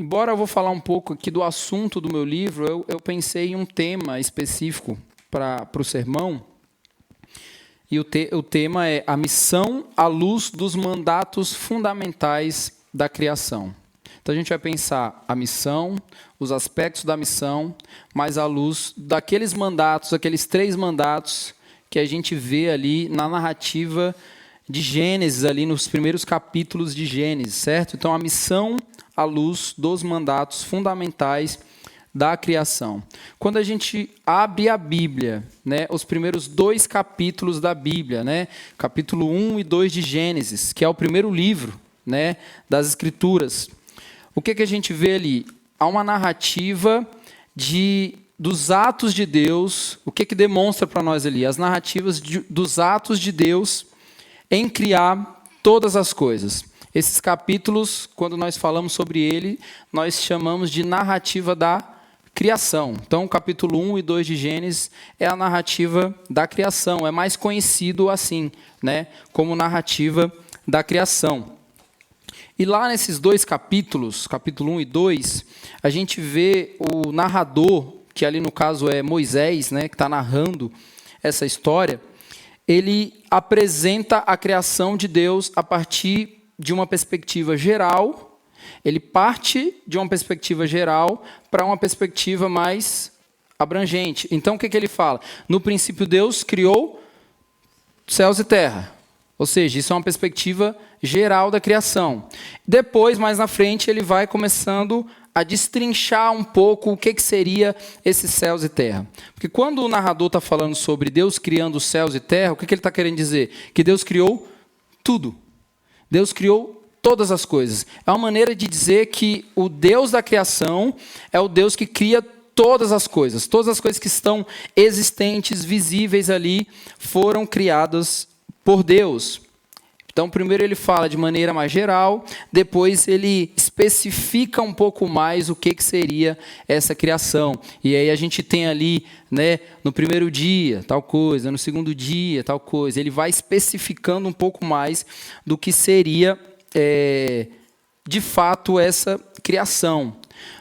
Embora eu vou falar um pouco aqui do assunto do meu livro, eu pensei em um tema específico para o sermão. E o tema é a missão à luz dos mandatos fundamentais da criação. Então a gente vai pensar a missão, os aspectos da missão, mas à luz daqueles mandatos, aqueles 3 mandatos que a gente vê ali na narrativa de Gênesis, ali nos primeiros capítulos de Gênesis, certo? Então a missão à luz dos mandatos fundamentais da criação. Quando a gente abre a Bíblia, né, os primeiros 2 capítulos da Bíblia, né, capítulo 1 e 2 de Gênesis, que é o primeiro livro, né, das Escrituras, o que a gente vê ali? Há uma narrativa dos atos de Deus. O que demonstra para nós ali? As narrativas dos atos de Deus em criar todas as coisas. Esses capítulos, quando nós falamos sobre ele, nós chamamos de narrativa da criação. Então, o capítulo 1 e 2 de Gênesis é a narrativa da criação. É mais conhecido assim, né, como narrativa da criação. E lá nesses 2 capítulos, capítulo 1 e 2, a gente vê o narrador, que ali no caso é Moisés, né, que está narrando essa história, ele apresenta a criação de Deus a partir de uma perspectiva geral. Ele parte de uma perspectiva geral para uma perspectiva mais abrangente. Então, o que ele fala? No princípio, Deus criou céus e terra. Ou seja, isso é uma perspectiva geral da criação. Depois, mais na frente, ele vai começando a destrinchar um pouco o que seria esses céus e terra. Porque quando o narrador está falando sobre Deus criando os céus e terra, o que ele está querendo dizer? Que Deus criou tudo. Deus criou todas as coisas. É uma maneira de dizer que o Deus da criação é o Deus que cria todas as coisas que estão existentes, visíveis ali, foram criadas por Deus. Então, primeiro ele fala de maneira mais geral, depois ele especifica um pouco mais o que seria essa criação. E aí a gente tem ali, né, no primeiro dia, tal coisa, no segundo dia, tal coisa. Ele vai especificando um pouco mais do que seria, de fato, essa criação.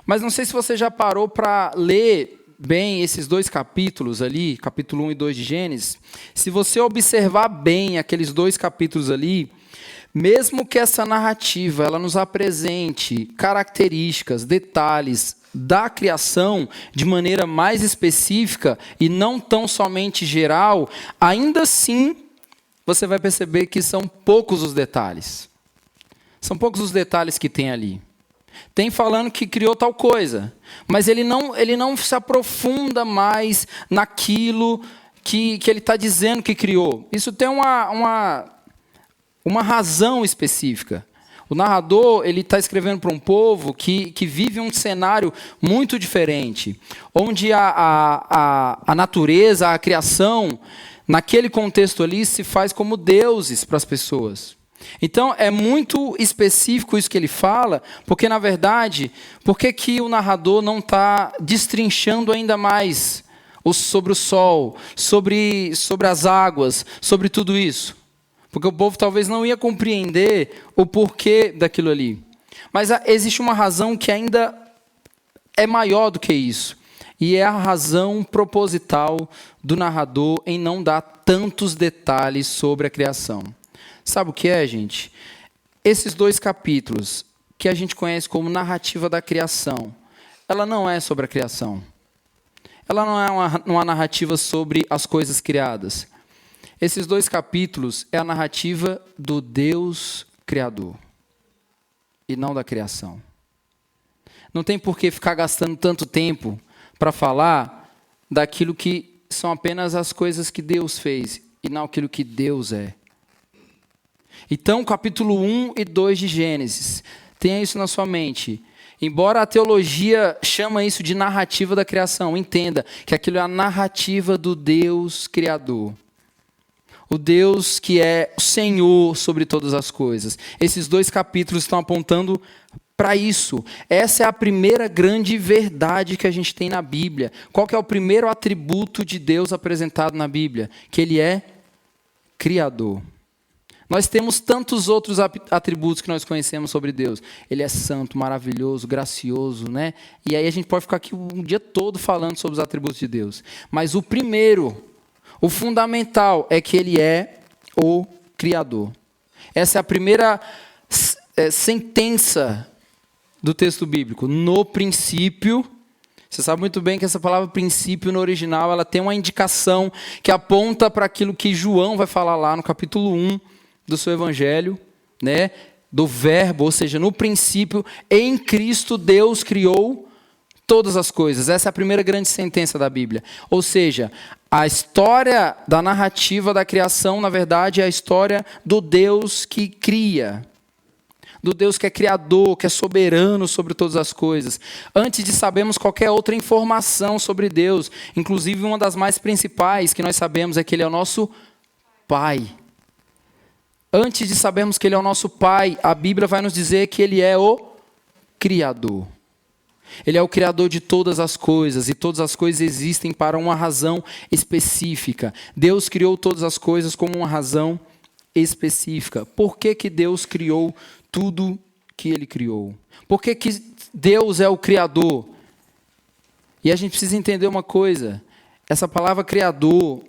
Mas não sei se você já parou para ler bem esses 2 capítulos ali, capítulo 1 e 2 de Gênesis. Se você observar bem aqueles 2 capítulos ali, mesmo que essa narrativa ela nos apresente características, detalhes da criação de maneira mais específica e não tão somente geral, ainda assim você vai perceber que são poucos os detalhes. São poucos os detalhes que tem ali. Tem falando que criou tal coisa, mas ele não se aprofunda mais naquilo que ele está dizendo que criou. Isso tem uma razão específica. O narrador está escrevendo para um povo que vive um cenário muito diferente, onde a natureza, a criação, naquele contexto ali, se faz como deuses para as pessoas. Então, é muito específico isso que ele fala, porque, na verdade, por que o narrador não está destrinchando ainda mais sobre o sol, sobre as águas, sobre tudo isso? Porque o povo talvez não ia compreender o porquê daquilo ali. Mas existe uma razão que ainda é maior do que isso. E é a razão proposital do narrador em não dar tantos detalhes sobre a criação. Sabe o que é, gente? Esses 2 capítulos, que a gente conhece como narrativa da criação, ela não é sobre a criação. Ela não é uma narrativa sobre as coisas criadas. Esses 2 capítulos é a narrativa do Deus Criador e não da criação. Não tem por que ficar gastando tanto tempo para falar daquilo que são apenas as coisas que Deus fez e não aquilo que Deus é. Então, capítulo 1 e 2 de Gênesis, tenha isso na sua mente. Embora a teologia chama isso de narrativa da criação, entenda que aquilo é a narrativa do Deus Criador. O Deus que é o Senhor sobre todas as coisas. Esses 2 capítulos estão apontando para isso. Essa é a primeira grande verdade que a gente tem na Bíblia. Qual que é o primeiro atributo de Deus apresentado na Bíblia? Que ele é Criador. Nós temos tantos outros atributos que nós conhecemos sobre Deus. Ele é santo, maravilhoso, gracioso, né? E aí a gente pode ficar aqui um dia todo falando sobre os atributos de Deus. Mas o primeiro, o fundamental, é que Ele é o Criador. Essa é a primeira sentença do texto bíblico. No princípio, você sabe muito bem que essa palavra princípio no original, ela tem uma indicação que aponta para aquilo que João vai falar lá no capítulo 1 do seu evangelho, né? Do verbo, ou seja, no princípio, em Cristo Deus criou todas as coisas. Essa é a primeira grande sentença da Bíblia. Ou seja, a história da narrativa da criação, na verdade, é a história do Deus que cria. Do Deus que é criador, que é soberano sobre todas as coisas. Antes de sabermos qualquer outra informação sobre Deus, inclusive uma das mais principais que nós sabemos é que Ele é o nosso Pai. Antes de sabermos que Ele é o nosso Pai, a Bíblia vai nos dizer que Ele é o Criador. Ele é o Criador de todas as coisas, e todas as coisas existem para uma razão específica. Deus criou todas as coisas como uma razão específica. Por que que Deus criou tudo que Ele criou? Por que que Deus é o Criador? E a gente precisa entender uma coisa. Essa palavra Criador,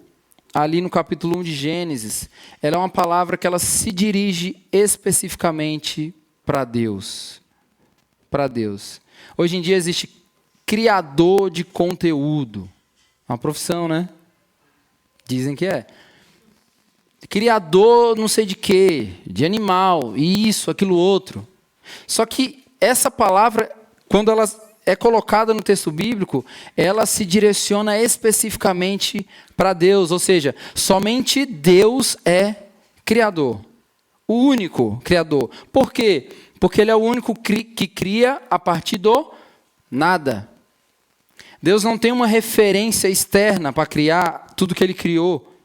ali no capítulo 1 de Gênesis, ela é uma palavra que ela se dirige especificamente para Deus. Para Deus. Hoje em dia existe criador de conteúdo. É uma profissão, né? Dizem que é. Criador não sei de quê, de animal, isso, aquilo outro. Só que essa palavra, quando ela é colocada no texto bíblico, ela se direciona especificamente para Deus. Ou seja, somente Deus é criador. O único criador. Por quê? Porque Ele é o único que cria a partir do nada. Deus não tem uma referência externa para criar tudo que Ele criou.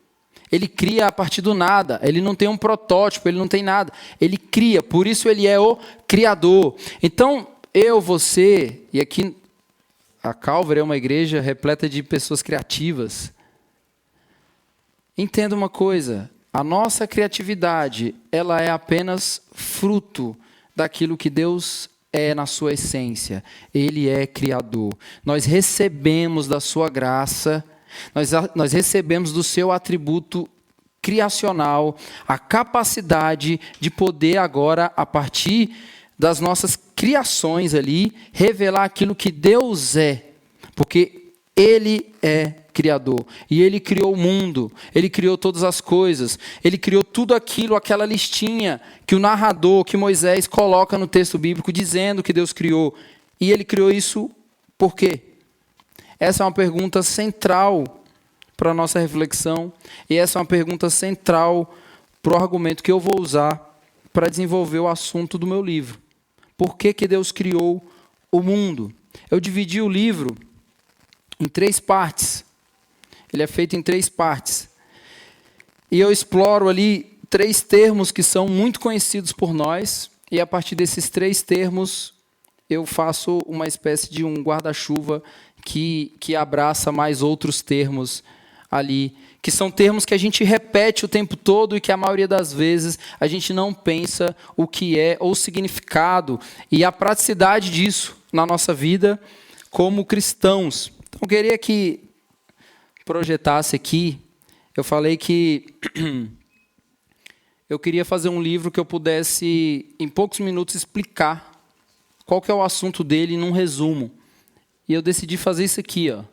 Ele cria a partir do nada. Ele não tem um protótipo, Ele não tem nada. Ele cria, por isso Ele é o Criador. Então, eu, você, e aqui a Calvary é uma igreja repleta de pessoas criativas. Entenda uma coisa, a nossa criatividade, ela é apenas fruto daquilo que Deus é na sua essência. Ele é Criador. Nós recebemos da sua graça, nós recebemos do seu atributo criacional a capacidade de poder agora, a partir das nossas criações ali, revelar aquilo que Deus é. Porque Ele é Criador. E Ele criou o mundo. Ele criou todas as coisas. Ele criou tudo aquilo, aquela listinha que o narrador, que Moisés coloca no texto bíblico, dizendo que Deus criou. E Ele criou isso por quê? Essa é uma pergunta central para a nossa reflexão. E essa é uma pergunta central para o argumento que eu vou usar para desenvolver o assunto do meu livro. Por que que Deus criou o mundo? Eu dividi o livro em 3 partes. Ele é feito em 3 partes. E eu exploro ali 3 termos que são muito conhecidos por nós. E a partir desses 3 termos, eu faço uma espécie de um guarda-chuva que abraça mais outros termos ali, que são termos que a gente repete o tempo todo e que a maioria das vezes a gente não pensa o que é ou o significado e a praticidade disso na nossa vida como cristãos. Então, eu queria que projetasse aqui, eu falei que eu queria fazer um livro que eu pudesse, em poucos minutos, explicar qual que é o assunto dele num resumo. E eu decidi fazer isso aqui, ó.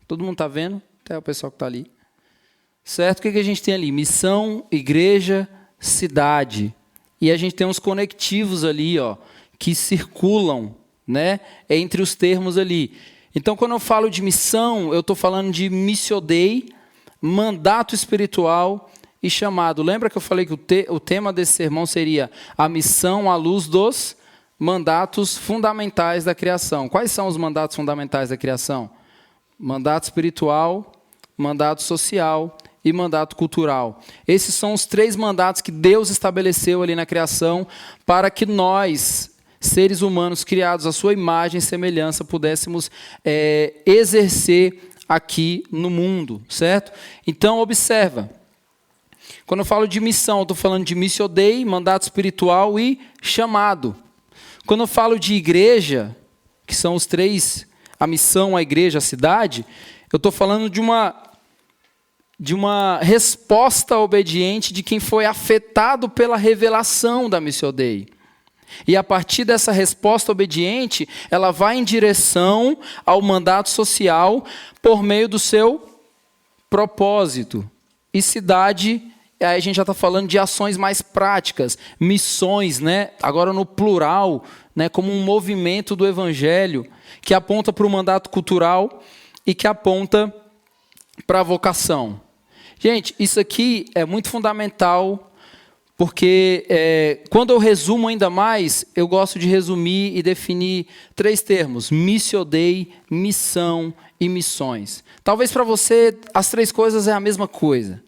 Todo mundo está vendo? Até o pessoal que está ali. Certo? O que a gente tem ali? Missão, igreja, cidade. E a gente tem uns conectivos ali, ó, que circulam, né, entre os termos ali. Então, quando eu falo de missão, eu estou falando de Missio Dei, mandato espiritual e chamado. Lembra que eu falei que o tema desse sermão seria a missão à luz dos mandatos fundamentais da criação. Quais são os mandatos fundamentais da criação? Mandato espiritual, mandato social e mandato cultural. Esses são os 3 mandatos que Deus estabeleceu ali na criação para que nós, seres humanos criados à sua imagem e semelhança, pudéssemos exercer aqui no mundo, certo? Então, observa. Quando eu falo de missão, eu estou falando de missio Dei, mandato espiritual e chamado. Quando eu falo de igreja, que são os três, a missão, a igreja, a cidade, eu estou falando de uma resposta obediente de quem foi afetado pela revelação da missio Dei. E a partir dessa resposta obediente, ela vai em direção ao mandato social por meio do seu propósito. E cidade, aí a gente já está falando de ações mais práticas, missões, né? Agora no plural, né? Como um movimento do evangelho que aponta para o mandato cultural e que aponta para a vocação. Gente, isso aqui é muito fundamental, porque quando eu resumo ainda mais, eu gosto de resumir e definir 3 termos: missio Dei, missão e missões. Talvez para você as 3 coisas é a mesma coisa.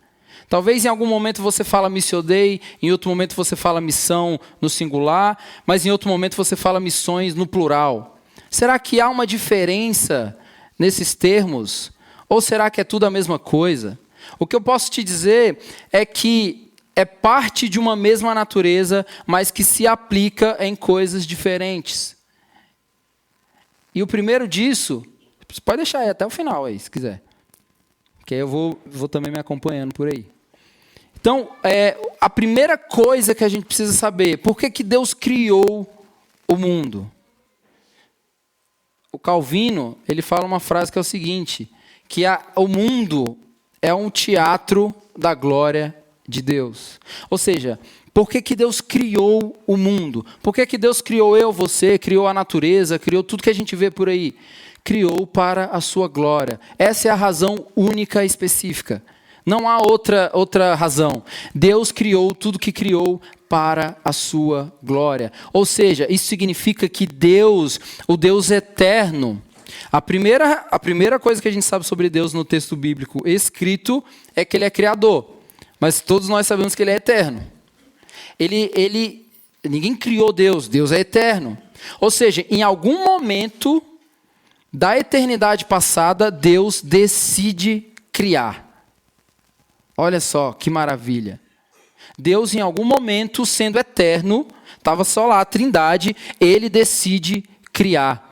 Talvez em algum momento você fala missio Dei, em outro momento você fala missão no singular, mas em outro momento você fala missões no plural. Será que há uma diferença nesses termos? Ou será que é tudo a mesma coisa? O que eu posso te dizer é que é parte de uma mesma natureza, mas que se aplica em coisas diferentes. E o primeiro disso, você pode deixar aí até o final aí, se quiser. Porque aí eu vou também me acompanhando por aí. Então, a primeira coisa que a gente precisa saber, por que Deus criou o mundo? O Calvino, ele fala uma frase que é o seguinte, que o mundo é um teatro da glória de Deus. Ou seja, por que Deus criou o mundo? Por que Deus criou eu, você, criou a natureza, criou tudo que a gente vê por aí? Criou para a sua glória. Essa é a razão única e específica. Não há outra razão. Deus criou tudo que criou para a sua glória. Ou seja, isso significa que Deus, o Deus eterno, a primeira coisa que a gente sabe sobre Deus no texto bíblico escrito é que Ele é criador. Mas todos nós sabemos que Ele é eterno. Ninguém criou Deus, Deus é eterno. Ou seja, em algum momento da eternidade passada, Deus decide criar. Olha só que maravilha. Deus, em algum momento, sendo eterno, estava só lá, a Trindade, Ele decide criar.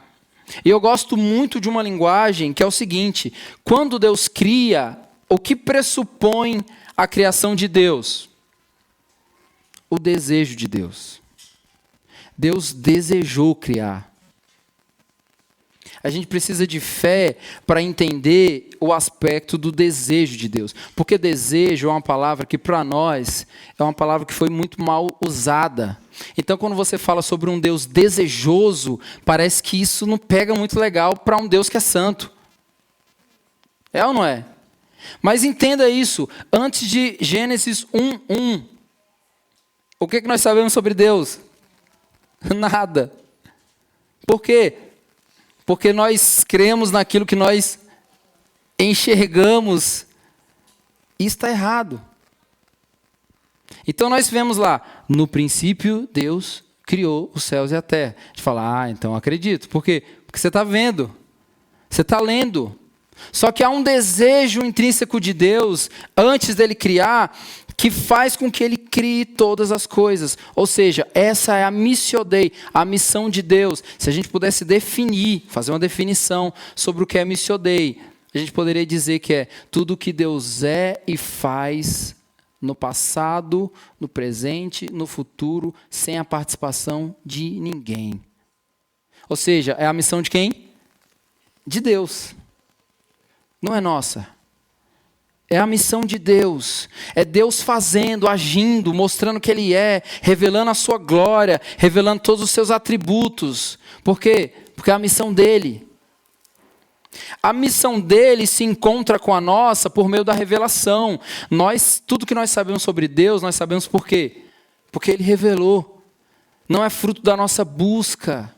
E eu gosto muito de uma linguagem que é o seguinte: quando Deus cria, o que pressupõe a criação de Deus? O desejo de Deus. Deus desejou criar. A gente precisa de fé para entender o aspecto do desejo de Deus. Porque desejo é uma palavra que, para nós, é uma palavra que foi muito mal usada. Então, quando você fala sobre um Deus desejoso, parece que isso não pega muito legal para um Deus que é santo. É ou não é? Mas entenda isso, antes de Gênesis 1:1, o que nós sabemos sobre Deus? Nada. Por quê? Porque nós cremos naquilo que nós enxergamos e está errado. Então nós vemos lá, no princípio Deus criou os céus e a terra. A gente fala, então acredito. Por quê? Porque você está vendo, você está lendo. Só que há um desejo intrínseco de Deus, antes dele criar, que faz com que ele crie todas as coisas. Ou seja, essa é a missio Dei, a missão de Deus. Se a gente pudesse definir, fazer uma definição sobre o que é missio Dei, a gente poderia dizer que é tudo o que Deus é e faz no passado, no presente, no futuro, sem a participação de ninguém. Ou seja, é a missão de quem? De Deus. Não é nossa. É a missão de Deus. É Deus fazendo, agindo, mostrando que Ele é, revelando a sua glória, revelando todos os seus atributos. Por quê? Porque é a missão dEle. A missão dEle se encontra com a nossa por meio da revelação. Tudo que nós sabemos sobre Deus, nós sabemos por quê? Porque Ele revelou. Não é fruto da nossa busca.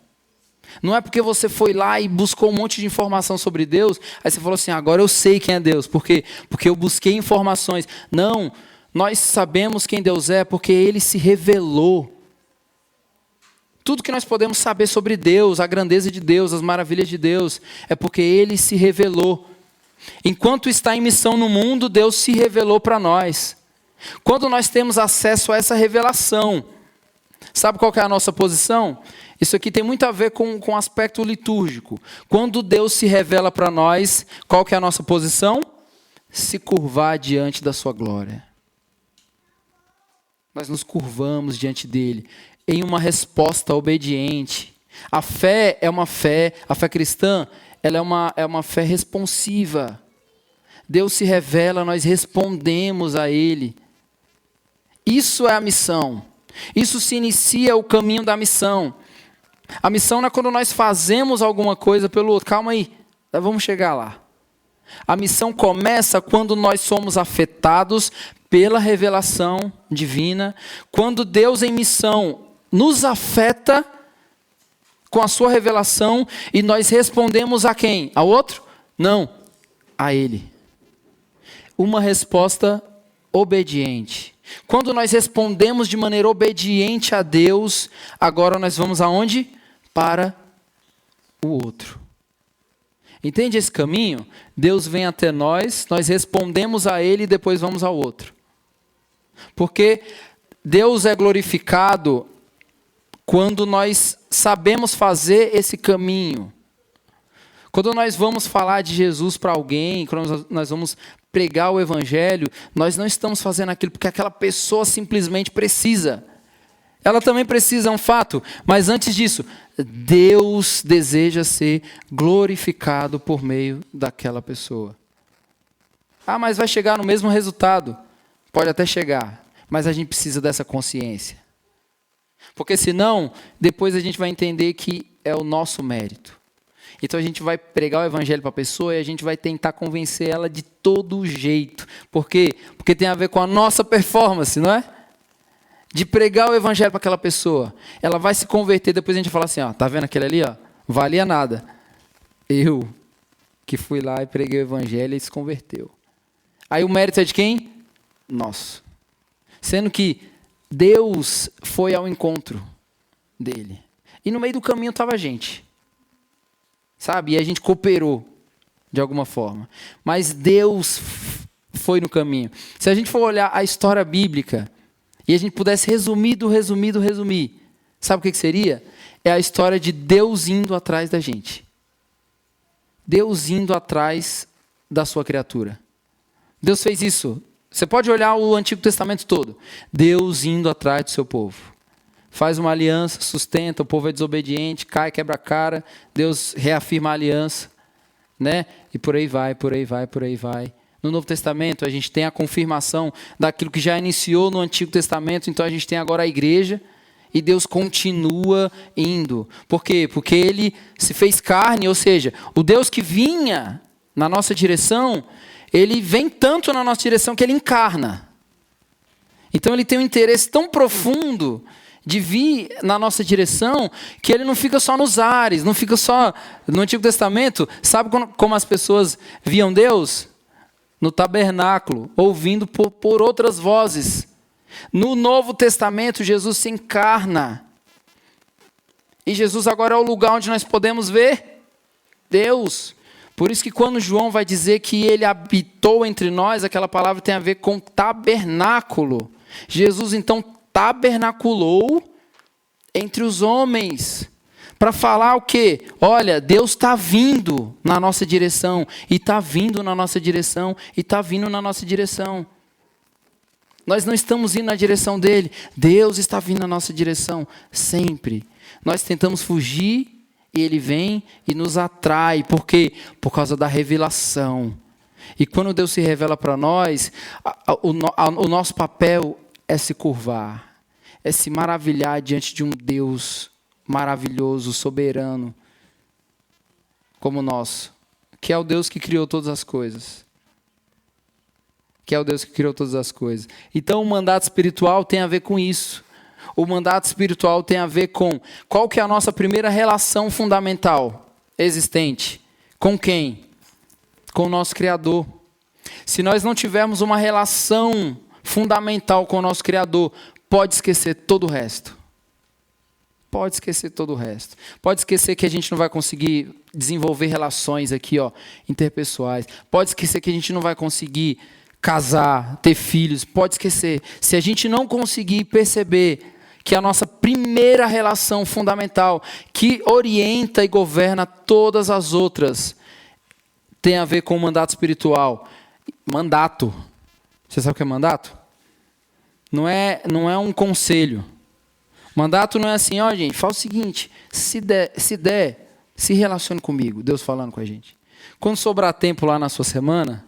Não é porque você foi lá e buscou um monte de informação sobre Deus, aí você falou assim, agora eu sei quem é Deus. Por quê? Porque eu busquei informações. Não, nós sabemos quem Deus é porque Ele se revelou. Tudo que nós podemos saber sobre Deus, a grandeza de Deus, as maravilhas de Deus, é porque Ele se revelou. Enquanto está em missão no mundo, Deus se revelou para nós. Quando nós temos acesso a essa revelação, sabe qual que é a nossa posição? Isso aqui tem muito a ver com o aspecto litúrgico. Quando Deus se revela para nós, qual que é a nossa posição? Se curvar diante da sua glória. Nós nos curvamos diante dele em uma resposta obediente. A fé a fé cristã, ela é uma fé responsiva. Deus se revela, nós respondemos a ele. Isso é a missão. Isso se inicia o caminho da missão. A missão não é quando nós fazemos alguma coisa pelo outro. Calma aí, nós vamos chegar lá. A missão começa quando nós somos afetados pela revelação divina. Quando Deus em missão nos afeta com a sua revelação e nós respondemos a quem? Ao outro? Não, a ele. Uma resposta obediente. Quando nós respondemos de maneira obediente a Deus, agora nós vamos aonde? Para o outro. Entende esse caminho? Deus vem até nós, nós respondemos a Ele e depois vamos ao outro. Porque Deus é glorificado quando nós sabemos fazer esse caminho. Quando nós vamos falar de Jesus para alguém, quando nós vamos pregar o Evangelho, nós não estamos fazendo aquilo porque aquela pessoa simplesmente precisa. Ela também precisa, é um fato. Mas antes disso, Deus deseja ser glorificado por meio daquela pessoa. Ah, mas vai chegar no mesmo resultado. Pode até chegar, mas a gente precisa dessa consciência. Porque senão, depois a gente vai entender que é o nosso mérito. Então a gente vai pregar o evangelho para a pessoa e a gente vai tentar convencer ela de todo jeito. Por quê? Porque tem a ver com a nossa performance, não é? De pregar o evangelho para aquela pessoa. Ela vai se converter, depois a gente fala assim, ó, tá vendo aquele ali, ó? Valia nada. Eu que fui lá e preguei o evangelho e se converteu. Aí o mérito é de quem? Nosso. Sendo que Deus foi ao encontro dele. E no meio do caminho estava a gente. Sabe? E a gente cooperou de alguma forma. Mas Deus foi no caminho. Se a gente for olhar a história bíblica e a gente pudesse resumir, sabe o que seria? É a história de Deus indo atrás da gente. Deus indo atrás da sua criatura. Deus fez isso. Você pode olhar o Antigo Testamento todo. Deus indo atrás do seu povo. Faz uma aliança, sustenta, o povo é desobediente, cai, quebra a cara, Deus reafirma a aliança, né? E por aí vai. No Novo Testamento a gente tem a confirmação daquilo que já iniciou no Antigo Testamento, então a gente tem agora a igreja e Deus continua indo. Por quê? Porque ele se fez carne, ou seja, o Deus que vinha na nossa direção, ele vem tanto na nossa direção que ele encarna. Então ele tem um interesse tão profundo de vir na nossa direção, que ele não fica só nos ares, não fica só no Antigo Testamento. Sabe como as pessoas viam Deus? No tabernáculo, ouvindo por outras vozes. No Novo Testamento, Jesus se encarna. E Jesus agora é o lugar onde nós podemos ver Deus. Por isso que quando João vai dizer que ele habitou entre nós, aquela palavra tem a ver com tabernáculo. Jesus então tabernaculou entre os homens, para falar o quê? Olha, Deus está vindo na nossa direção, e está vindo na nossa direção, e está vindo na nossa direção. Nós não estamos indo na direção dele, Deus está vindo na nossa direção, sempre. Nós tentamos fugir, e ele vem e nos atrai, por quê? Por causa da revelação. E quando Deus se revela para nós, o nosso papel é se curvar, é se maravilhar diante de um Deus maravilhoso, soberano, como o nosso, que é o Deus que criou todas as coisas. Então o mandato espiritual tem a ver com isso. O mandato espiritual tem a ver com qual que é a nossa primeira relação fundamental existente. Com quem? Com o nosso Criador. Se nós não tivermos uma relação fundamental com o nosso Criador, pode esquecer todo o resto. Pode esquecer que a gente não vai conseguir desenvolver relações aqui, interpessoais. Pode esquecer que a gente não vai conseguir casar, ter filhos, pode esquecer. Se a gente não conseguir perceber que a nossa primeira relação fundamental, que orienta e governa todas as outras, tem a ver com o mandato espiritual. Mandato. Você sabe o que é mandato? Não é um conselho. Mandato não é assim, ó, gente, faz o seguinte, se der, se relacione comigo, Deus falando com a gente. Quando sobrar tempo lá na sua semana,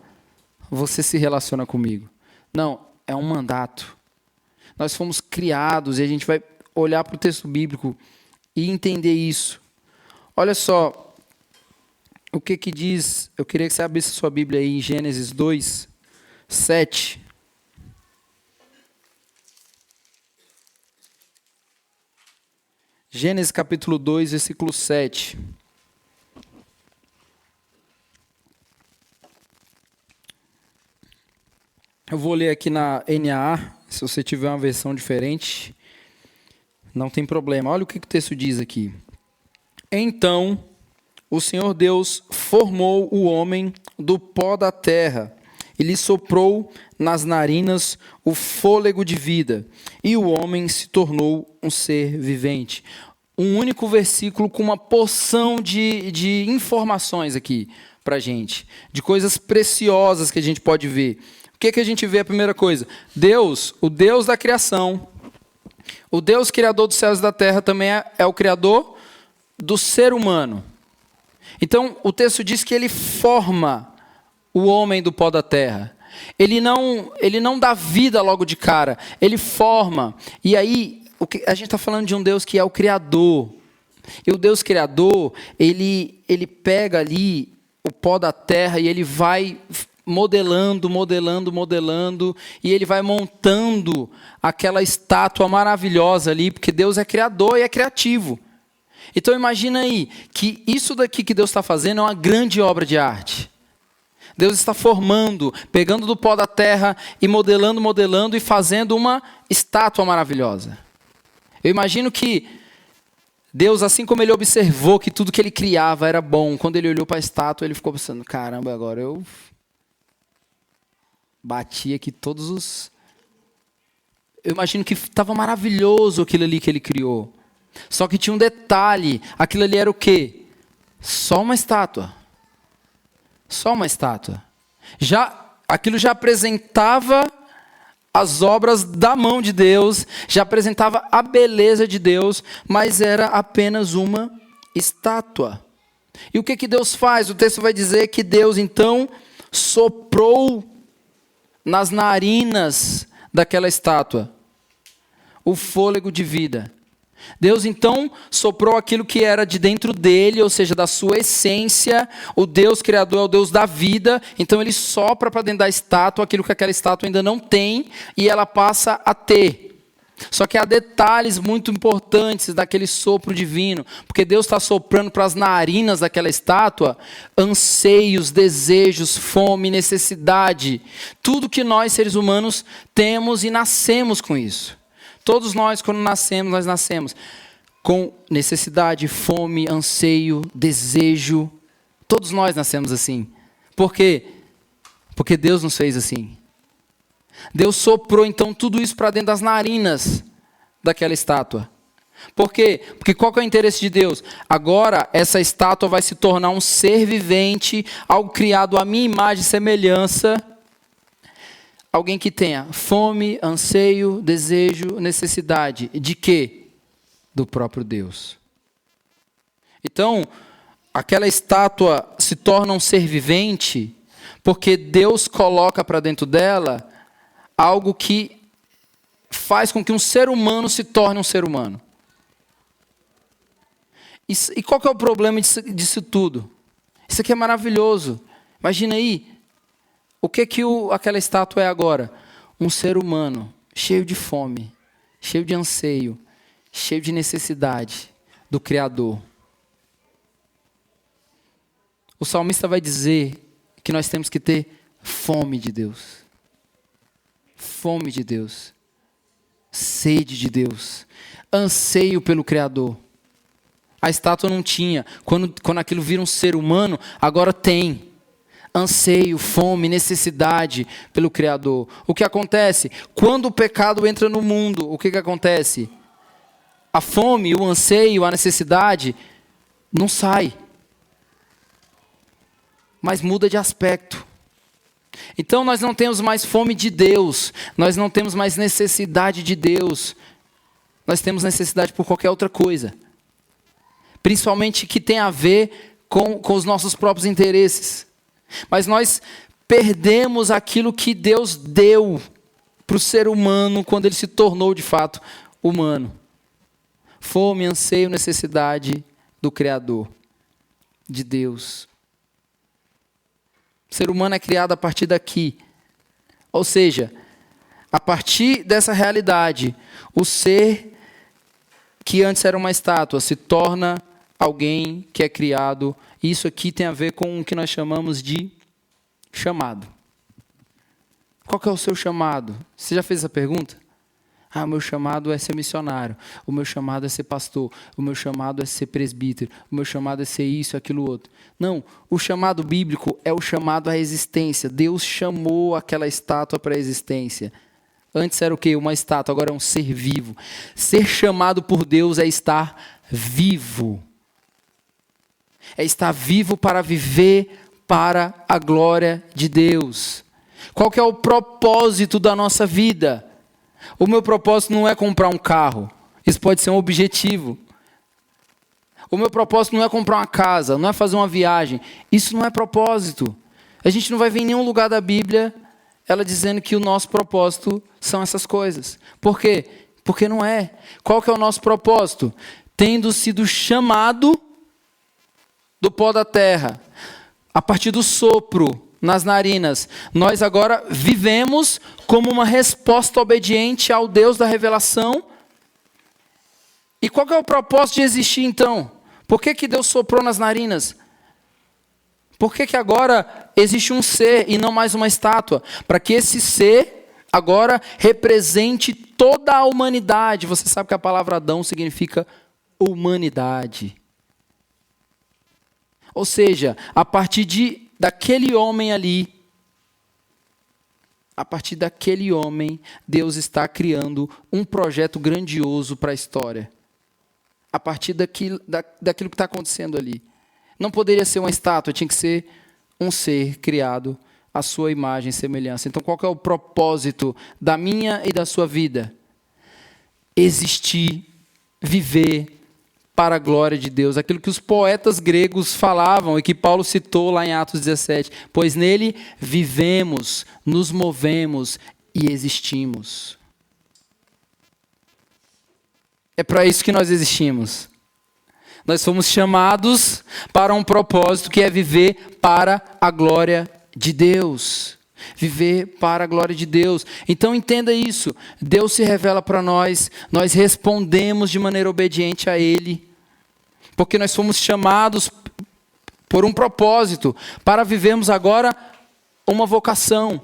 você se relaciona comigo. Não, é um mandato. Nós fomos criados e a gente vai olhar para o texto bíblico e entender isso. Olha só, o que diz, eu queria que você abrisse sua Bíblia aí em Gênesis 2, 7. Gênesis capítulo 2, versículo 7. Eu vou ler aqui na NAA, se você tiver uma versão diferente, não tem problema. Olha o que o texto diz aqui. Então, o Senhor Deus formou o homem do pó da terra e lhe soprou nas narinas o fôlego de vida, e o homem se tornou um ser vivente. Um único versículo com uma porção de informações aqui para a gente, de coisas preciosas que a gente pode ver. O que a gente vê? A primeira coisa, Deus, o Deus da criação, o Deus criador dos céus e da terra também é o criador do ser humano. Então, o texto diz que ele forma o homem do pó da terra. Ele não dá vida logo de cara, ele forma. E aí, a gente está falando de um Deus que é o criador. E o Deus criador, ele pega ali o pó da terra e ele vai modelando, e ele vai montando aquela estátua maravilhosa ali, porque Deus é criador e é criativo. Então imagina aí, que isso daqui que Deus está fazendo é uma grande obra de arte. Deus está formando, pegando do pó da terra e modelando e fazendo uma estátua maravilhosa. Eu imagino que Deus, assim como ele observou que tudo que ele criava era bom, quando ele olhou para a estátua, ele ficou pensando, caramba, agora eu bati aqui todos os... Eu imagino que estava maravilhoso aquilo ali que ele criou. Só que tinha um detalhe, aquilo ali era o quê? Só uma estátua. Só uma estátua. Aquilo já apresentava as obras da mão de Deus, já apresentava a beleza de Deus, mas era apenas uma estátua. E o que Deus faz? O texto vai dizer que Deus então soprou nas narinas daquela estátua o fôlego de vida. Deus então soprou aquilo que era de dentro dele, ou seja, da sua essência. O Deus criador é o Deus da vida, então ele sopra para dentro da estátua aquilo que aquela estátua ainda não tem e ela passa a ter. Só que há detalhes muito importantes daquele sopro divino, porque Deus está soprando para as narinas daquela estátua anseios, desejos, fome, necessidade. Tudo que nós seres humanos temos e nascemos com isso. Todos nós, quando nascemos, nós nascemos com necessidade, fome, anseio, desejo. Todos nós nascemos assim. Por quê? Porque Deus nos fez assim. Deus soprou então tudo isso para dentro das narinas daquela estátua. Por quê? Porque qual que é o interesse de Deus? Agora essa estátua vai se tornar um ser vivente, algo criado à minha imagem e semelhança. Alguém que tenha fome, anseio, desejo, necessidade. De quê? Do próprio Deus. Então, aquela estátua se torna um ser vivente porque Deus coloca para dentro dela algo que faz com que um ser humano se torne um ser humano. E qual que é o problema disso tudo? Isso aqui é maravilhoso. Imagina aí, o que aquela estátua é agora? Um ser humano cheio de fome, cheio de anseio, cheio de necessidade do Criador. O salmista vai dizer que nós temos que ter fome de Deus. Fome de Deus, sede de Deus, anseio pelo Criador. A estátua não tinha, quando aquilo vira um ser humano, agora tem. anseio, fome, necessidade pelo Criador. O que acontece? Quando o pecado entra no mundo, o que acontece? A fome, o anseio, a necessidade não sai, mas muda de aspecto. Então nós não temos mais fome de Deus, nós não temos mais necessidade de Deus, nós temos necessidade por qualquer outra coisa, principalmente que tem a ver com os nossos próprios interesses. Mas nós perdemos aquilo que Deus deu para o ser humano quando ele se tornou de fato humano. Fome, anseio, necessidade do Criador, de Deus. O ser humano é criado a partir daqui. Ou seja, a partir dessa realidade, o ser que antes era uma estátua se torna alguém que é criado. Isso aqui tem a ver com o que nós chamamos de chamado. Qual que é o seu chamado? Você já fez essa pergunta? O meu chamado é ser missionário. O meu chamado é ser pastor. O meu chamado é ser presbítero. O meu chamado é ser isso, aquilo, outro. Não, o chamado bíblico é o chamado à existência. Deus chamou aquela estátua para a existência. Antes era o quê? Uma estátua, agora é um ser vivo. Ser chamado por Deus é estar vivo. É estar vivo para viver para a glória de Deus. Qual que é o propósito da nossa vida? O meu propósito não é comprar um carro. Isso pode ser um objetivo. O meu propósito não é comprar uma casa, não é fazer uma viagem. Isso não é propósito. A gente não vai ver em nenhum lugar da Bíblia ela dizendo que o nosso propósito são essas coisas. Por quê? Porque não é. Qual que é o nosso propósito? Tendo sido chamado do pó da terra, a partir do sopro nas narinas, nós agora vivemos como uma resposta obediente ao Deus da revelação. E qual que é o propósito de existir então? Por que Deus soprou nas narinas? Por que agora existe um ser e não mais uma estátua? Para que esse ser agora represente toda a humanidade. Você sabe que a palavra Adão significa humanidade. Ou seja, a partir daquele homem ali, a partir daquele homem, Deus está criando um projeto grandioso para a história. A partir daquilo que está acontecendo ali. Não poderia ser uma estátua, tinha que ser um ser criado à sua imagem e semelhança. Então, qual que é o propósito da minha e da sua vida? Existir, viver para a glória de Deus. Aquilo que os poetas gregos falavam e que Paulo citou lá em Atos 17. Pois nele vivemos, nos movemos e existimos. É para isso que nós existimos. Nós fomos chamados para um propósito que é viver para a glória de Deus. Viver para a glória de Deus. Então entenda isso. Deus se revela para nós. Nós respondemos de maneira obediente a Ele. Porque nós fomos chamados por um propósito. Para vivermos agora uma vocação.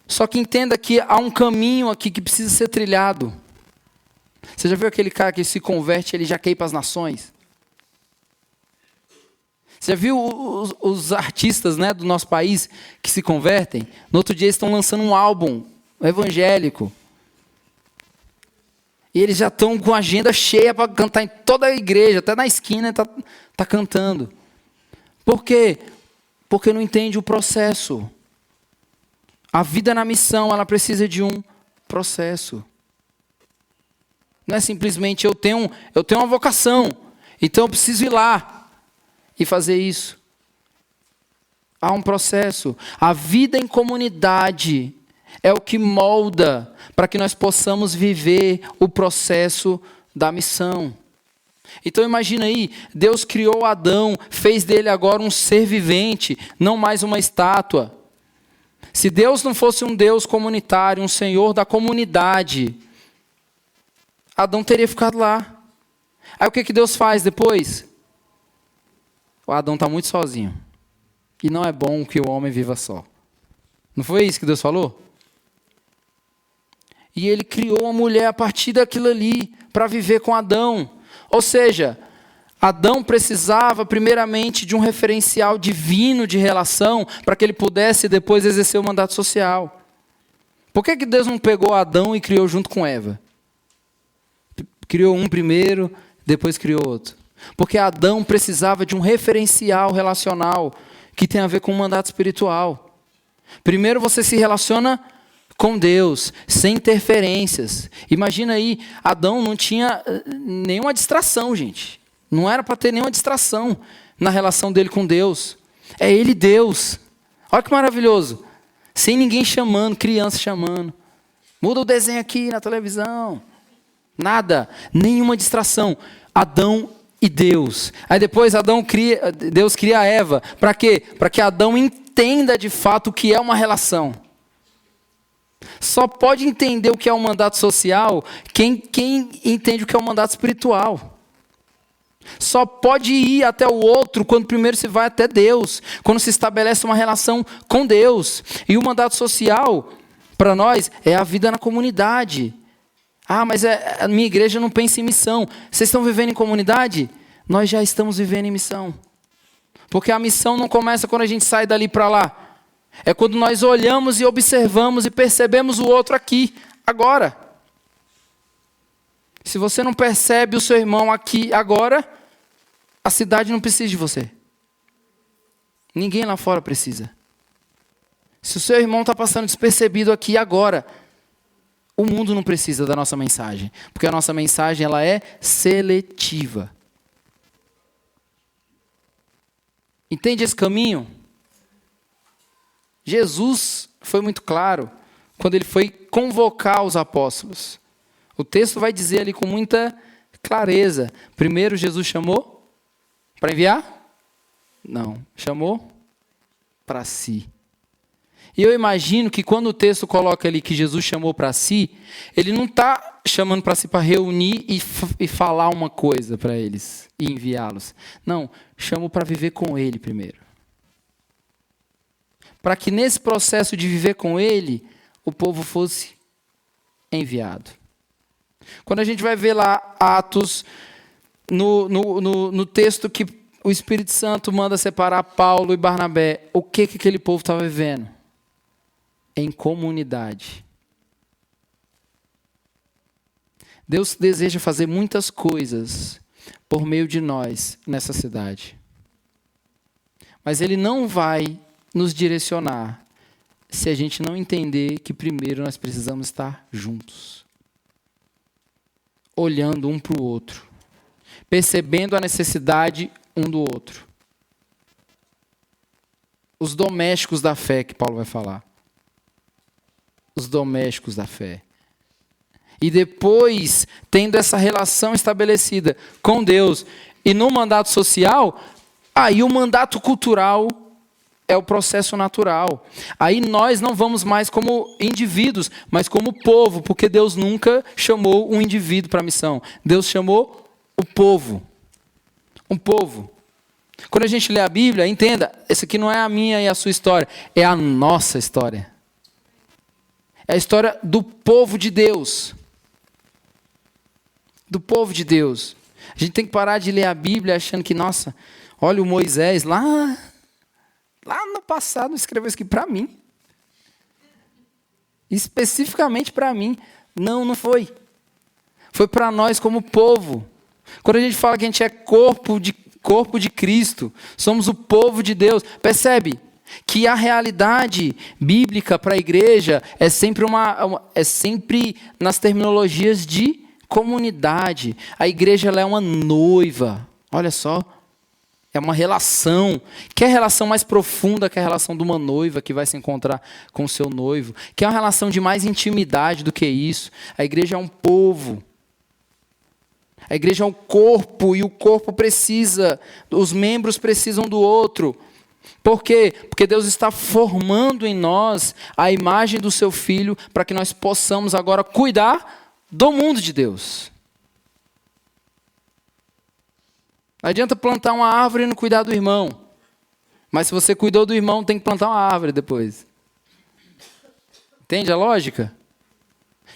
Só que entenda que há um caminho aqui que precisa ser trilhado. Você já viu aquele cara que se converte, ele já quer ir para as nações? Você já viu os artistas, né, do nosso país que se convertem? No outro dia eles estão lançando um álbum evangélico. E eles já estão com a agenda cheia para cantar em toda a igreja, até na esquina tá cantando. Por quê? Porque não entende o processo. A vida na missão, ela precisa de um processo. Não é simplesmente eu tenho uma vocação, então eu preciso ir lá e fazer isso. Há um processo. A vida em comunidade é o que molda para que nós possamos viver o processo da missão. Então imagina aí, Deus criou Adão, fez dele agora um ser vivente, não mais uma estátua. Se Deus não fosse um Deus comunitário, um Senhor da comunidade, Adão teria ficado lá. Aí o que Deus faz depois? O Adão está muito sozinho. E não é bom que o homem viva só. Não foi isso que Deus falou? E ele criou uma mulher a partir daquilo ali, para viver com Adão. Ou seja, Adão precisava primeiramente de um referencial divino de relação para que ele pudesse depois exercer o mandato social. Por que Deus não pegou Adão e criou junto com Eva? Criou um primeiro, depois criou outro. Porque Adão precisava de um referencial relacional que tem a ver com o mandato espiritual. Primeiro você se relaciona com Deus, sem interferências. Imagina aí, Adão não tinha nenhuma distração, gente. Não era para ter nenhuma distração na relação dele com Deus. É ele Deus. Olha que maravilhoso. Sem ninguém chamando, criança chamando. Muda o desenho aqui na televisão. Nada, nenhuma distração. Adão e Deus. Aí depois Deus cria a Eva. Para quê? Para que Adão entenda de fato o que é uma relação. Só pode entender o que é um mandato social quem entende o que é um mandato espiritual. Só pode ir até o outro quando primeiro se vai até Deus, quando se estabelece uma relação com Deus. E o mandato social, para nós, é a vida na comunidade. Ah, mas a minha igreja não pensa em missão. Vocês estão vivendo em comunidade? Nós já estamos vivendo em missão. Porque a missão não começa quando a gente sai dali para lá. É quando nós olhamos e observamos e percebemos o outro aqui, agora. Se você não percebe o seu irmão aqui agora, a cidade não precisa de você. Ninguém lá fora precisa. Se o seu irmão está passando despercebido aqui agora, o mundo não precisa da nossa mensagem. Porque a nossa mensagem ela é seletiva. Entende esse caminho? Jesus foi muito claro quando ele foi convocar os apóstolos. O texto vai dizer ali com muita clareza. Primeiro Jesus chamou para enviar? Não. Chamou para si. E eu imagino que quando o texto coloca ali que Jesus chamou para si, ele não está chamando para si para reunir e falar uma coisa para eles e enviá-los. Não, chamou para viver com ele primeiro. Para que nesse processo de viver com ele, o povo fosse enviado. Quando a gente vai ver lá Atos, no texto que o Espírito Santo manda separar Paulo e Barnabé, o que aquele povo estava vivendo? Em comunidade. Deus deseja fazer muitas coisas por meio de nós nessa cidade. Mas Ele não vai nos direcionar se a gente não entender que primeiro nós precisamos estar juntos. Olhando um para o outro. Percebendo a necessidade um do outro. Os domésticos da fé que Paulo vai falar. Os domésticos da fé. E depois, tendo essa relação estabelecida com Deus e no mandato social, aí o mandato cultural é o processo natural. Aí nós não vamos mais como indivíduos, mas como povo, porque Deus nunca chamou um indivíduo para a missão. Deus chamou o povo. Um povo. Quando a gente lê a Bíblia, entenda, essa aqui não é a minha e a sua história, é a nossa história. É a história do povo de Deus. Do povo de Deus. A gente tem que parar de ler a Bíblia achando que, nossa, olha o Moisés lá no passado escreveu isso aqui para mim. Especificamente para mim. Não foi. Foi para nós como povo. Quando a gente fala que a gente é corpo de Cristo, somos o povo de Deus. Percebe que a realidade bíblica para a igreja é sempre nas terminologias de comunidade. A igreja ela é uma noiva. Olha só. É uma relação. Que é a relação mais profunda que a relação de uma noiva que vai se encontrar com o seu noivo. Que é uma relação de mais intimidade do que isso. A igreja é um povo. A igreja é um corpo e o corpo precisa, os membros precisam do outro. Por quê? Porque Deus está formando em nós a imagem do seu Filho para que nós possamos agora cuidar do mundo de Deus. Não adianta plantar uma árvore e não cuidar do irmão. Mas se você cuidou do irmão, tem que plantar uma árvore depois. Entende a lógica?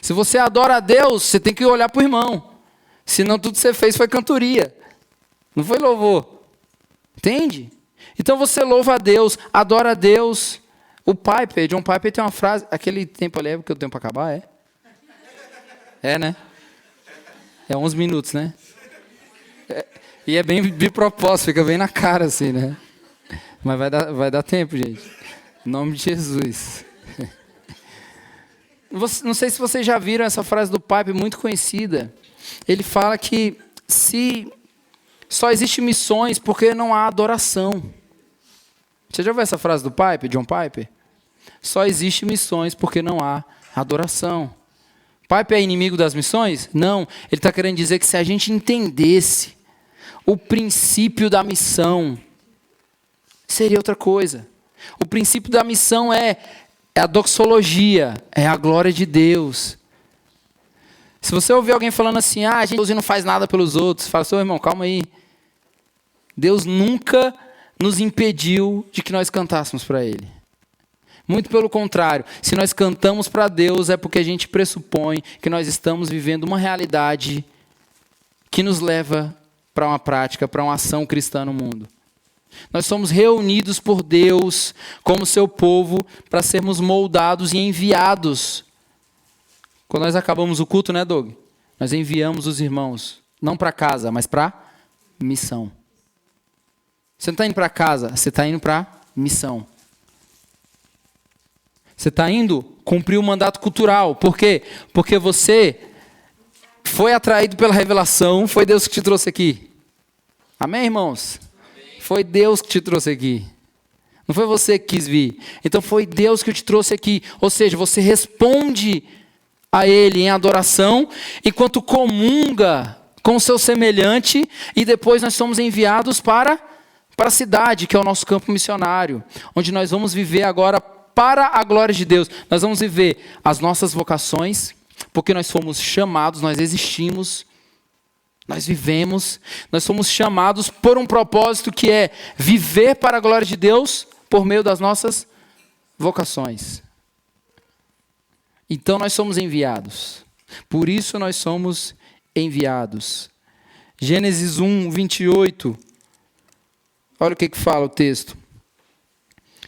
Se você adora a Deus, você tem que olhar para o irmão. Senão tudo que você fez foi cantoria. Não foi louvor. Entende? Então você louva a Deus, adora a Deus. O Piper, John Piper tem uma frase, aquele tempo ali é porque o tempo acabar, é? É, né? É 11 minutos, né? E é bem de propósito, fica bem na cara assim, né? Mas vai dar tempo, gente. Em nome de Jesus. Não sei se vocês já viram essa frase do Piper, muito conhecida. Ele fala que se só existe missões porque não há adoração. Você já viu essa frase do Piper, John Piper? Só existe missões porque não há adoração. Piper é inimigo das missões? Não. Ele está querendo dizer que se a gente entendesse o princípio da missão, seria outra coisa. O princípio da missão é a doxologia, é a glória de Deus. Se você ouvir alguém falando assim, a gente não faz nada pelos outros, fala, seu irmão, calma aí. Deus nunca nos impediu de que nós cantássemos para Ele. Muito pelo contrário, se nós cantamos para Deus é porque a gente pressupõe que nós estamos vivendo uma realidade que nos leva para uma prática, para uma ação cristã no mundo. Nós somos reunidos por Deus como seu povo para sermos moldados e enviados. Quando nós acabamos o culto, né, Doug? Nós enviamos os irmãos, não para casa, mas para missão. Você não está indo para casa, você está indo para missão. Você está indo cumprir o mandato cultural. Por quê? Porque você foi atraído pela revelação, foi Deus que te trouxe aqui. Amém, irmãos? Amém. Foi Deus que te trouxe aqui. Não foi você que quis vir. Então foi Deus que te trouxe aqui. Ou seja, você responde a Ele em adoração, enquanto comunga com o seu semelhante, e depois nós somos enviados para a cidade, que é o nosso campo missionário, onde nós vamos viver agora para a glória de Deus. Nós vamos viver as nossas vocações, porque nós fomos chamados, nós existimos, nós vivemos, nós somos chamados por um propósito que é viver para a glória de Deus por meio das nossas vocações. Então nós somos enviados. Por isso nós somos enviados. Gênesis 1, 28. Olha o que fala o texto.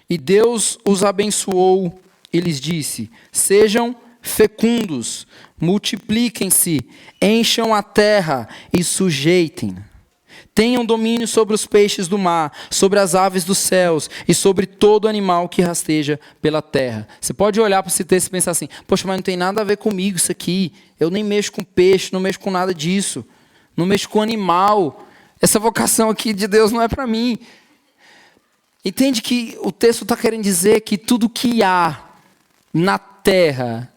E Deus os abençoou e lhes disse, sejam fecundos, multipliquem-se, encham a terra e sujeitem. Tenham domínio sobre os peixes do mar, sobre as aves dos céus e sobre todo animal que rasteja pela terra. Você pode olhar para esse texto e pensar assim, poxa, mas não tem nada a ver comigo isso aqui. Eu nem mexo com peixe, não mexo com nada disso. Não mexo com animal. Essa vocação aqui de Deus não é para mim. Entende que o texto está querendo dizer que tudo que há na terra,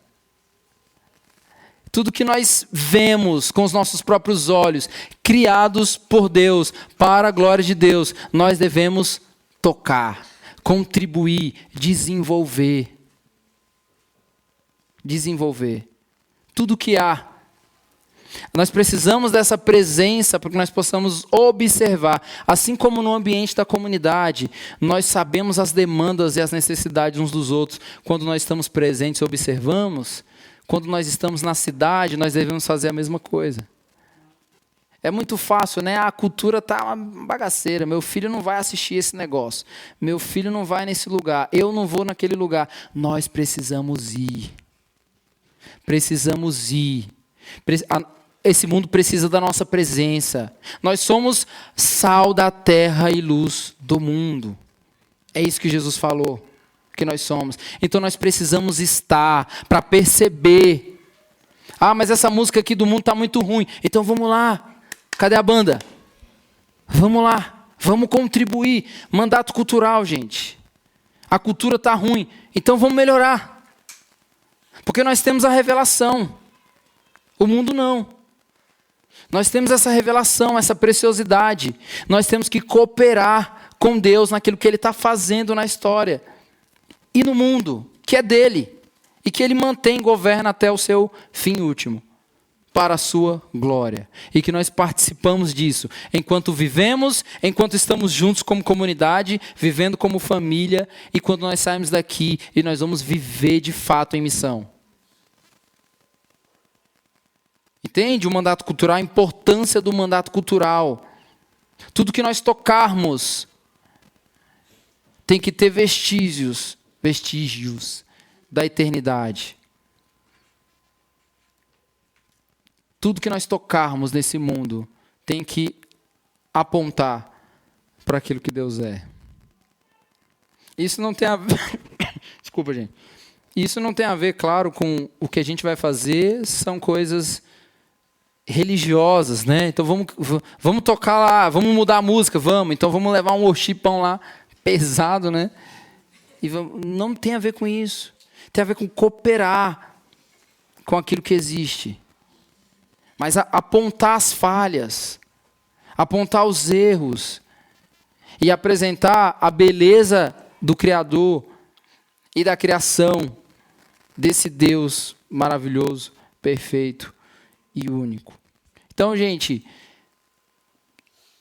tudo que nós vemos com os nossos próprios olhos, criados por Deus, para a glória de Deus, nós devemos tocar, contribuir, desenvolver. Tudo que há. Nós precisamos dessa presença para que nós possamos observar. Assim como no ambiente da comunidade, nós sabemos as demandas e as necessidades uns dos outros. Quando nós estamos presentes e observamos, quando nós estamos na cidade, nós devemos fazer a mesma coisa. É muito fácil, né? A cultura está uma bagaceira. Meu filho não vai assistir esse negócio. Meu filho não vai nesse lugar. Eu não vou naquele lugar. Nós precisamos ir. Esse mundo precisa da nossa presença. Nós somos sal da terra e luz do mundo. É isso que Jesus falou, que nós somos. Então nós precisamos estar para perceber. Mas essa música aqui do mundo está muito ruim. Então vamos lá. Cadê a banda? Vamos lá. Vamos contribuir. Mandato cultural, gente. A cultura está ruim. Então vamos melhorar. Porque nós temos a revelação. O mundo não. Nós temos essa revelação, essa preciosidade. Nós temos que cooperar com Deus naquilo que Ele está fazendo na história. E no mundo, que é dele. E que Ele mantém e governa até o seu fim último. Para a sua glória. E que nós participamos disso. Enquanto vivemos, enquanto estamos juntos como comunidade, vivendo como família. E quando nós saímos daqui e nós vamos viver de fato em missão. Entende o mandato cultural, a importância do mandato cultural. Tudo que nós tocarmos tem que ter vestígios da eternidade. Tudo que nós tocarmos nesse mundo tem que apontar para aquilo que Deus é. Isso não tem a ver... Desculpa, gente. Isso não tem a ver, claro, com o que a gente vai fazer, são coisas religiosas, né? Então vamos tocar lá, vamos mudar a música, vamos. Então vamos levar um worshipão lá, pesado, né? E não tem a ver com isso. Tem a ver com cooperar com aquilo que existe. Mas apontar as falhas, apontar os erros e apresentar a beleza do Criador e da criação desse Deus maravilhoso, perfeito e único. Então, gente,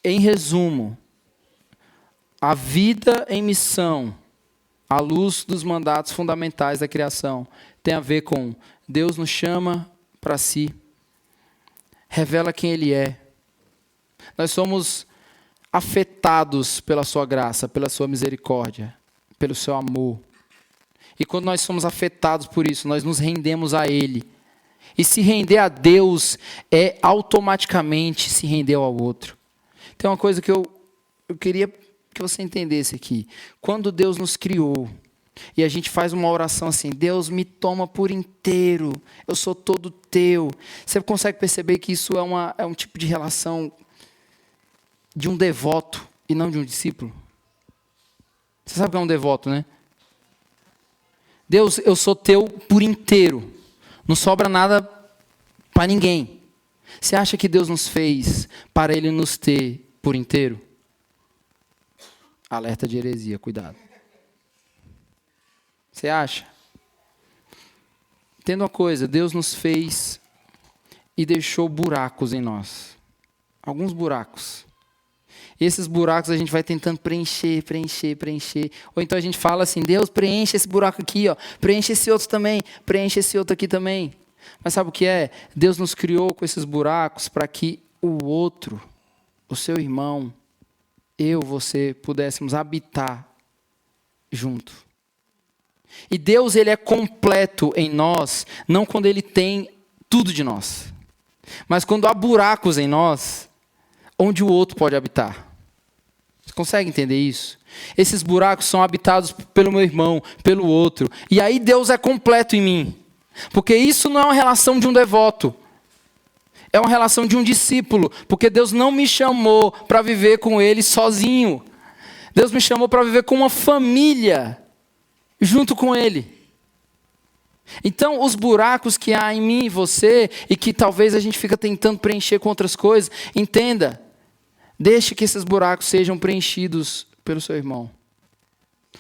em resumo, a vida em missão, à luz dos mandatos fundamentais da criação, tem a ver com Deus nos chama para si, revela quem Ele é. Nós somos afetados pela sua graça, pela sua misericórdia, pelo seu amor. E quando nós somos afetados por isso, nós nos rendemos a Ele. E se render a Deus é automaticamente se render ao outro. Tem uma coisa que eu queria que você entendesse aqui. Quando Deus nos criou, e a gente faz uma oração assim, Deus me toma por inteiro, eu sou todo teu. Você consegue perceber que isso é um tipo de relação de um devoto e não de um discípulo? Você sabe o que é um devoto, né? Deus, eu sou teu por inteiro. Não sobra nada para ninguém. Você acha que Deus nos fez para Ele nos ter por inteiro? Alerta de heresia, cuidado. Você acha? Entenda uma coisa, Deus nos fez e deixou buracos em nós. Alguns buracos. E esses buracos a gente vai tentando preencher. Ou então a gente fala assim, Deus, preenche esse buraco aqui, ó. Preenche esse outro também, preenche esse outro aqui também. Mas sabe o que é? Deus nos criou com esses buracos para que o outro, o seu irmão, eu, você, pudéssemos habitar junto. E Deus, Ele é completo em nós, não quando Ele tem tudo de nós, mas quando há buracos em nós, onde o outro pode habitar. Você consegue entender isso? Esses buracos são habitados pelo meu irmão, pelo outro. E aí Deus é completo em mim. Porque isso não é uma relação de um devoto. É uma relação de um discípulo. Porque Deus não me chamou para viver com Ele sozinho. Deus me chamou para viver com uma família junto com Ele. Então, os buracos que há em mim e você, e que talvez a gente fica tentando preencher com outras coisas, entenda, deixe que esses buracos sejam preenchidos pelo seu irmão.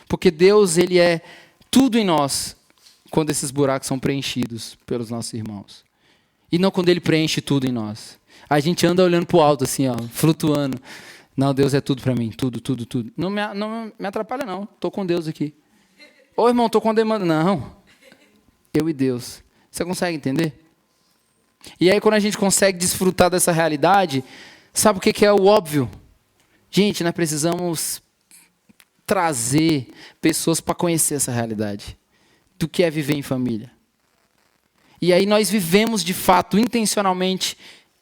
Porque Deus, Ele é tudo em nós, quando esses buracos são preenchidos pelos nossos irmãos. E não quando Ele preenche tudo em nós. A gente anda olhando para o alto assim, ó, flutuando. Não, Deus é tudo para mim, tudo. Não me atrapalha não, estou com Deus aqui. Ô irmão, estou com a demanda. Não, eu e Deus. Você consegue entender? E aí quando a gente consegue desfrutar dessa realidade, sabe o que é o óbvio? Gente, nós precisamos trazer pessoas para conhecer essa realidade. Do que é viver em família. E aí nós vivemos de fato, intencionalmente,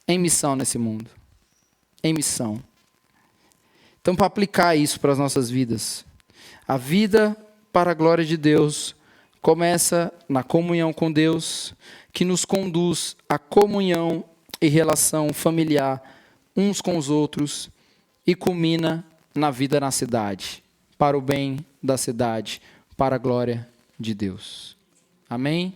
em missão nesse mundo. Em missão. Então, para aplicar isso para as nossas vidas, a vida para a glória de Deus começa na comunhão com Deus, que nos conduz à comunhão e relação familiar uns com os outros e culmina na vida na cidade, para o bem da cidade, para a glória de Deus. Amém?